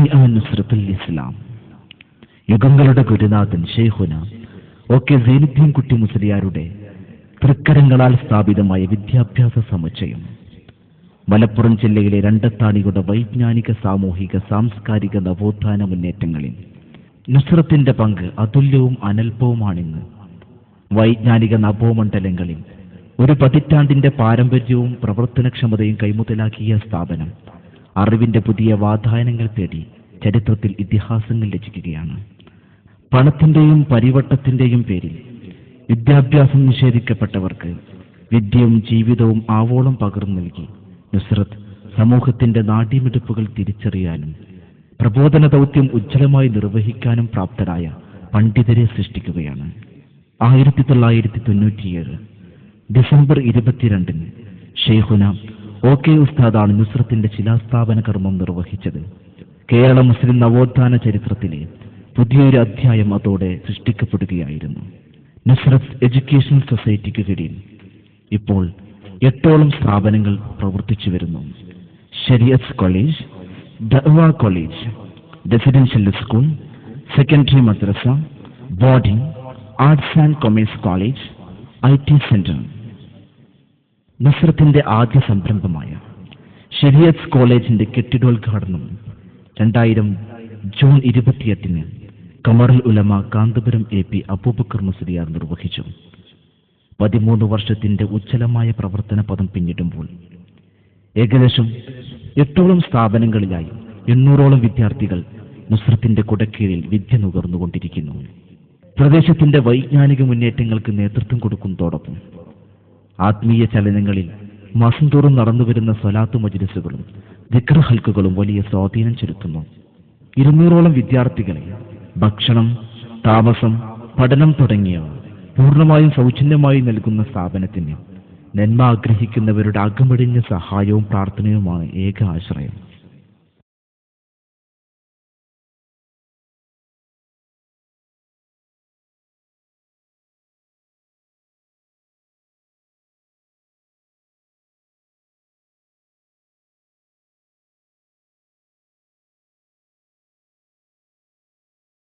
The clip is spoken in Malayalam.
ജാമിഅ നുസ്രത്തുൽ ഇസ്ലാം. യുഗങ്ങളുടെ ഗുരുനാഥൻ ഷെയ്ഖുന OK സൈനുദ്ദീൻ കുട്ടി മുസ്ലിയാരുടെ തൃക്കരങ്ങളാൽ സ്ഥാപിതമായ വിദ്യാഭ്യാസ സമുച്ചയം മലപ്പുറം ജില്ലയിലെ രണ്ടത്താണിയുടെ വൈജ്ഞാനിക, സാമൂഹിക, സാംസ്കാരിക നവോത്ഥാന മുന്നേറ്റങ്ങളിൽ നുസ്രത്തിന്റെ പങ്ക് അതുല്യവും അനൽപവുമാണിന്ന്. വൈജ്ഞാനിക നവോമണ്ഡലങ്ങളിൽ ഒരു പതിറ്റാണ്ടിന്റെ പാരമ്പര്യവും പ്രവർത്തനക്ഷമതയും കൈമുതലാക്കിയ സ്ഥാപനം അറിവിന്റെ പുതിയ വാതായനങ്ങൾ തേടി ചരിത്രത്തിൽ ഇതിഹാസങ്ങൾ രചിക്കുകയാണ്. പണത്തിന്റെയും പരിവട്ടത്തിന്റെയും പേരിൽ വിദ്യാഭ്യാസം നിഷേധിക്കപ്പെട്ടവർക്ക് വിദ്യയും ജീവിതവും ആവോളം പകർന്നു നൽകി നുസ്രത്ത് സമൂഹത്തിന്റെ നാഡീമിടിപ്പുകൾ തിരിച്ചറിയാനും പ്രബോധന ദൗത്യം ഉജ്ജ്വലമായി നിർവഹിക്കാനും പ്രാപ്തരായ പണ്ഡിതരെ സൃഷ്ടിക്കുകയാണ്. 1997 ഡിസംബർ 22 ഷെയ്ഖുന OK ഉസ്താദാണ് നുസ്രത്തിന്റെ ശിലാസ്ഥാപന കർമ്മം നിർവഹിച്ചത്. കേരള മുസ്ലിം നവോത്ഥാന ചരിത്രത്തിലെ പുതിയൊരു അധ്യായം അതോടെ സൃഷ്ടിക്കപ്പെടുകയായിരുന്നു. നുസ്രത്ത് എഡ്യൂക്കേഷണൽ സൊസൈറ്റിക്ക് കീഴിൽ ഇപ്പോൾ 8ഓളം സ്ഥാപനങ്ങൾ പ്രവർത്തിച്ചു വരുന്നു. ശരീഅത്ത് കോളേജ്, ദഅ്വ കോളേജ്, റെസിഡൻഷ്യൽ സ്കൂൾ, സെക്കൻഡറി മദ്രസ, boarding, arts and commerce college, IT centre. നുസ്രത്തിന്റെ ആദ്യ സംരംഭമായ ശരീഅത്ത് കോളേജിന്റെ കെട്ടിടോദ്ഘാടനം 2000 ജൂൺ 28 ഖമറുൽ ഉലമ കാന്തപുരം AP അബൂബക്കർ മുസ്ലിയാർ നിർവഹിച്ചു. 13 വർഷത്തിന്റെ ഉജ്ജ്വലമായ പ്രവർത്തന പദം പിന്നിടുമ്പോൾ ഏകദേശം 8ഓളം സ്ഥാപനങ്ങളിലായി 800ഓളം വിദ്യാർത്ഥികൾ നുസ്രത്തിന്റെ കുടക്കീഴിൽ വിദ്യ നുകർന്നുകൊണ്ടിരിക്കുന്നു. പ്രദേശത്തിന്റെ വൈജ്ഞാനിക മുന്നേറ്റങ്ങൾക്ക് നേതൃത്വം കൊടുക്കുന്നതോടൊപ്പം ആത്മീയ ചലനങ്ങളിൽ മാസം തോറും നടന്നുവരുന്ന സ്വലാത്ത് മജ്ലിസുകളും ദിക്ർ ഹൽക്കുകളും വലിയ സ്വാധീനം ചെലുത്തുന്നു. 200ഓളം വിദ്യാർത്ഥികളെ ഭക്ഷണം, താമസം, പഠനം തുടങ്ങിയവ പൂർണ്ണമായും സൗജന്യമായി നൽകുന്ന സ്ഥാപനത്തിന് നന്മ ആഗ്രഹിക്കുന്നവരുടെ അകമഴിഞ്ഞ സഹായവും പ്രാർത്ഥനയുമാണ് ഏക ആശ്രയം.